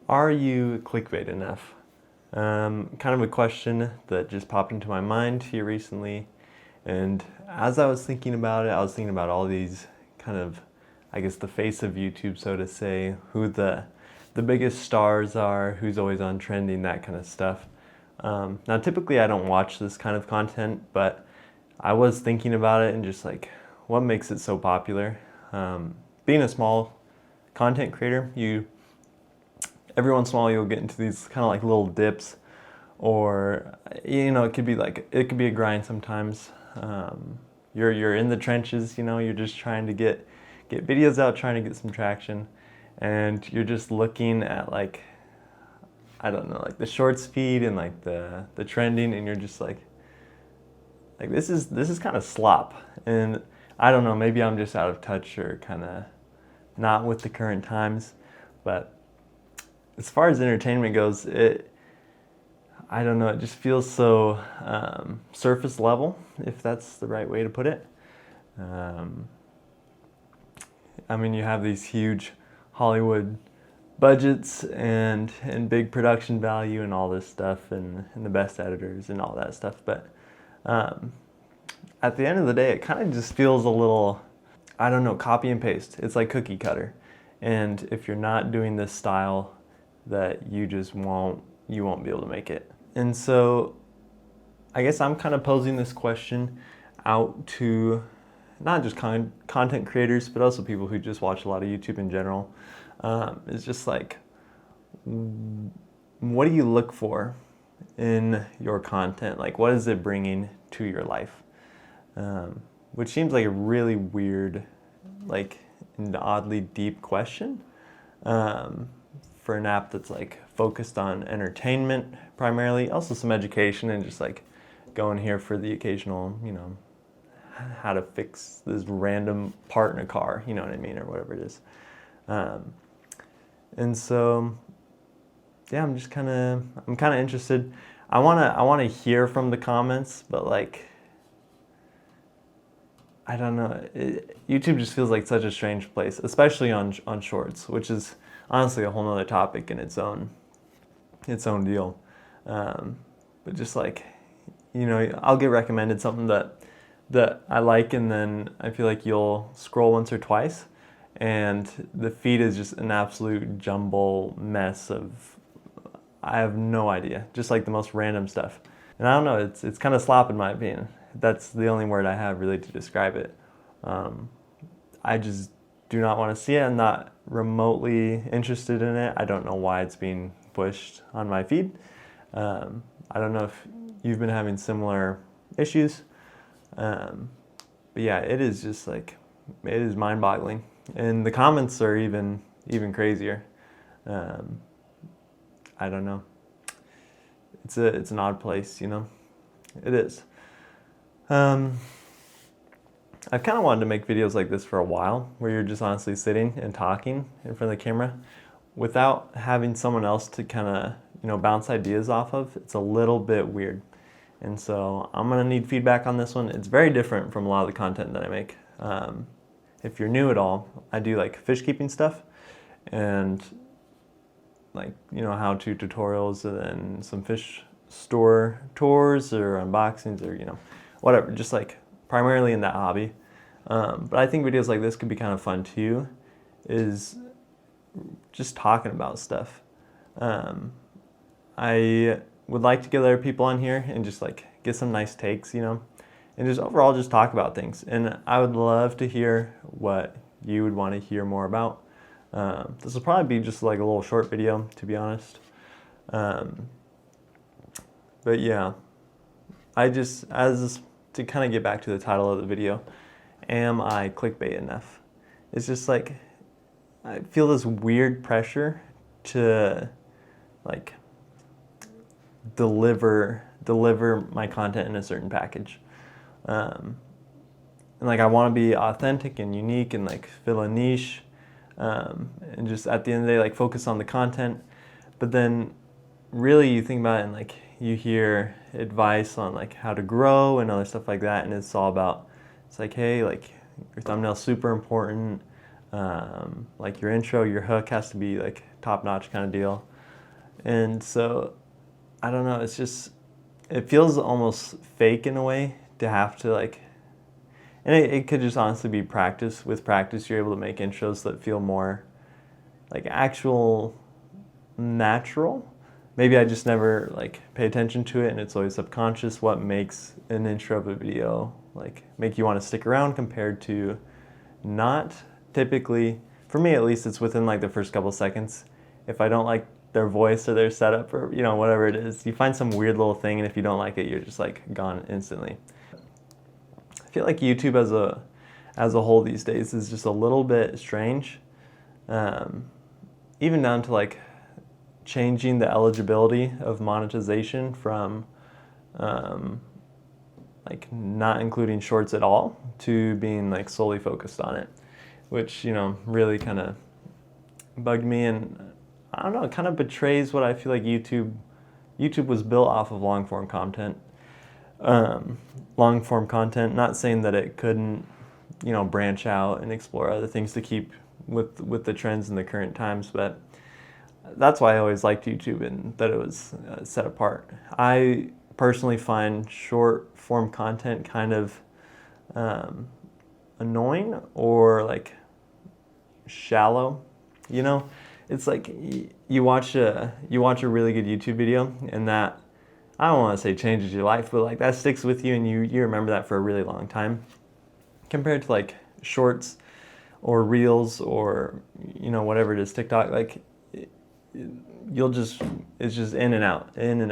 Are you clickbait enough? Kind of a question that just popped into my mind here recently. And as I was thinking about it, I was thinking about all these kind of, I guess, the face of YouTube, so to say, who the biggest stars are, who's always on trending, that kind of stuff. Now, typically I don't watch this kind of content, but I was thinking about it and just like, what makes it so popular? Being a small content creator, every once in a while you'll get into these kind of like little dips, or it could be a grind sometimes. You're in the trenches, you're just trying to get videos out, trying to get some traction, and you're just looking at like, I don't know, like the short speed and like the trending, and you're just like this is kind of slop. And I don't know, maybe I'm just out of touch or kind of not with the current times, but as far as entertainment goes, I don't know, it just feels so surface level, if that's the right way to put it. I mean, you have these huge Hollywood budgets and big production value and all this stuff, and the best editors and all that stuff, but at the end of the day, it kind of just feels a little, I don't know, copy and paste. It's like cookie cutter. And if you're not doing this style, that you won't be able to make it. And so I guess I'm kind of posing this question out to not just content creators, but also people who just watch a lot of YouTube in general. It's just like, what do you look for in your content? Like, what is it bringing to your life? Which seems like a really weird, like, and oddly deep question. For an app that's like focused on entertainment primarily, also some education, and just like going here for the occasional, how to fix this random part in a car, you know what I mean, or whatever it is. And so, yeah, I'm kind of interested. I wanna hear from the comments, but like, I don't know. YouTube just feels like such a strange place, especially on shorts, which is honestly a whole nother topic in its own deal. But just like, I'll get recommended something that I like, and then I feel like you'll scroll once or twice, and the feed is just an absolute jumble mess of, I have no idea, just like the most random stuff. And I don't know, it's kind of slop in my opinion. That's the only word I have really to describe it. I just do not want to see it. I'm not remotely interested in it. I don't know why it's being pushed on my feed. I don't know if you've been having similar issues. But yeah, it is just like, it is mind-boggling. And the comments are even crazier. I don't know. It's an odd place, It is. I've kind of wanted to make videos like this for a while, where you're just honestly sitting and talking in front of the camera without having someone else to kind of, bounce ideas off of. It's a little bit weird. And so I'm going to need feedback on this one. It's very different from a lot of the content that I make. If you're new at all, I do like fish keeping stuff and like, how-to tutorials, and then some fish store tours or unboxings, or, whatever, just like primarily in that hobby. But I think videos like this could be kind of fun too, is just talking about stuff. I would like to get other people on here and just like get some nice takes, and just overall just talk about things. And I would love to hear what you would want to hear more about. This will probably be just like a little short video, to be honest. But yeah, to kind of get back to the title of the video, am I clickbait enough? It's just like, I feel this weird pressure to like deliver my content in a certain package. And like, I want to be authentic and unique and like fill a niche, and just at the end of the day, like focus on the content. But then really you think about it and like you hear advice on like how to grow and other stuff like that, and it's all about, it's like, hey, like your thumbnail's super important, like your intro, your hook has to be like top notch kind of deal. And so, I don't know, it feels almost fake in a way to have to like, and it could just honestly be practice. With practice, you're able to make intros that feel more like actual natural. Maybe I just never like pay attention to it, and it's always subconscious what makes an intro of a video like make you want to stick around compared to not. Typically, for me at least, it's within like the first couple seconds. If I don't like their voice or their setup or whatever it is, you find some weird little thing, and if you don't like it, you're just like gone instantly. I feel like YouTube as a whole these days is just a little bit strange, even down to like changing the eligibility of monetization from like not including shorts at all to being like solely focused on it, which really kind of bugged me. And I don't know, it kind of betrays what I feel like YouTube was built off of long form content. Not saying that it couldn't branch out and explore other things to keep with the trends in the current times, but that's why I always liked YouTube, and that it was set apart. I personally find short form content kind of annoying or like shallow. It's like you watch a really good YouTube video, and that, I don't want to say changes your life, but like that sticks with you, and you remember that for a really long time, compared to like shorts or reels or whatever it is, TikTok. Like it's just in and out, and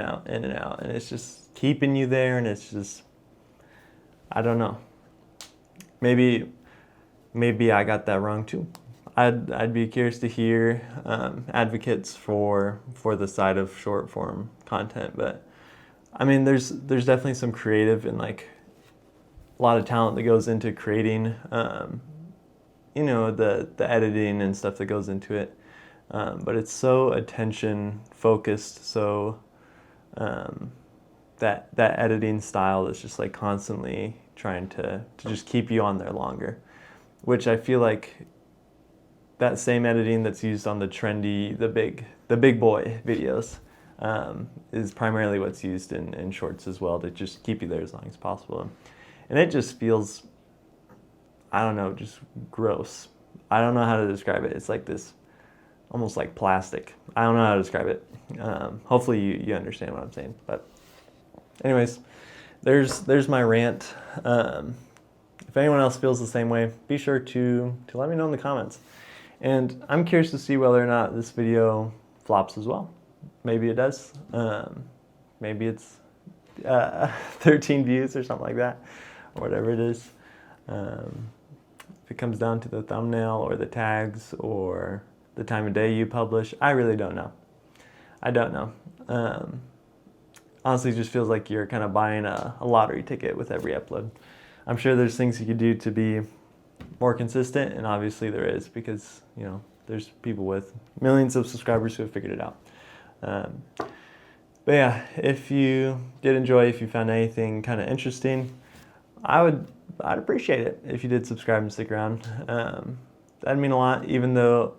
it's just keeping you there, and it's just, I don't know. Maybe I got that wrong too. I'd be curious to hear advocates for the side of short form content, but I mean, there's definitely some creative and like a lot of talent that goes into creating, the editing and stuff that goes into it. But it's so attention focused, so that editing style is just like constantly trying to just keep you on there longer, which I feel like that same editing that's used on the trendy, the big boy videos is primarily what's used in shorts as well, to just keep you there as long as possible. And it just feels, I don't know, just gross. I don't know how to describe it. It's like this, almost like plastic. I don't know how to describe it. Hopefully you understand what I'm saying. But anyways, there's my rant. If anyone else feels the same way, be sure to let me know in the comments. And I'm curious to see whether or not this video flops as well. Maybe it does. Maybe it's 13 views or something like that, or whatever it is. If it comes down to the thumbnail or the tags or the time of day you publish, I really don't know. I don't know. Honestly, it just feels like you're kind of buying a lottery ticket with every upload. I'm sure there's things you could do to be more consistent, and obviously there is, because there's people with millions of subscribers who have figured it out. But yeah, if you did enjoy, if you found anything kind of interesting, I'd appreciate it if you did subscribe and stick around. That'd mean a lot, even though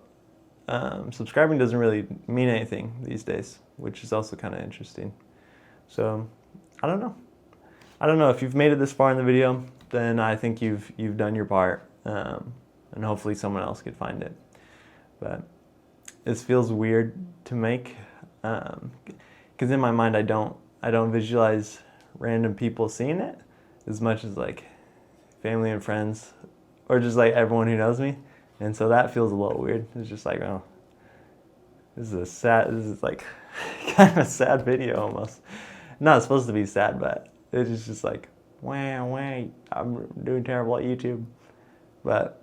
subscribing doesn't really mean anything these days, which is also kind of interesting. So I don't know if you've made it this far in the video, then I think you've done your part, and hopefully someone else could find it. But this feels weird to make, because in my mind I don't visualize random people seeing it as much as like family and friends, or just like everyone who knows me. And so that feels a little weird. It's just like, oh, this is like kind of a sad video almost. Not supposed to be sad, but it's just like, wow, I'm doing terrible at YouTube. But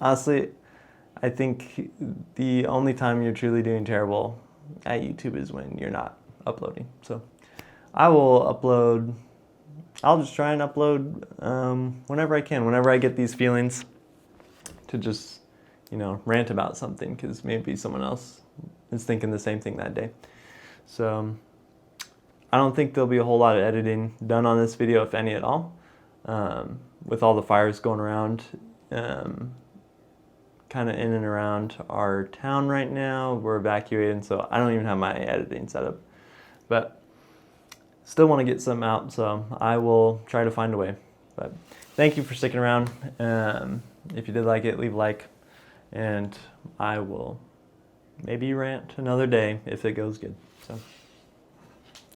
honestly, I think the only time you're truly doing terrible at YouTube is when you're not uploading. So I'll just try and upload whenever I can, whenever I get these feelings to just, rant about something, because maybe someone else is thinking the same thing that day. So I don't think there'll be a whole lot of editing done on this video, if any at all. With all the fires going around, kind kind of in and around our town right now. We're evacuated, so I don't even have my editing set up. But still want to get some out, so I will try to find a way. But thank you for sticking around. If you did like it, leave a like, and I will maybe rant another day if it goes good. So.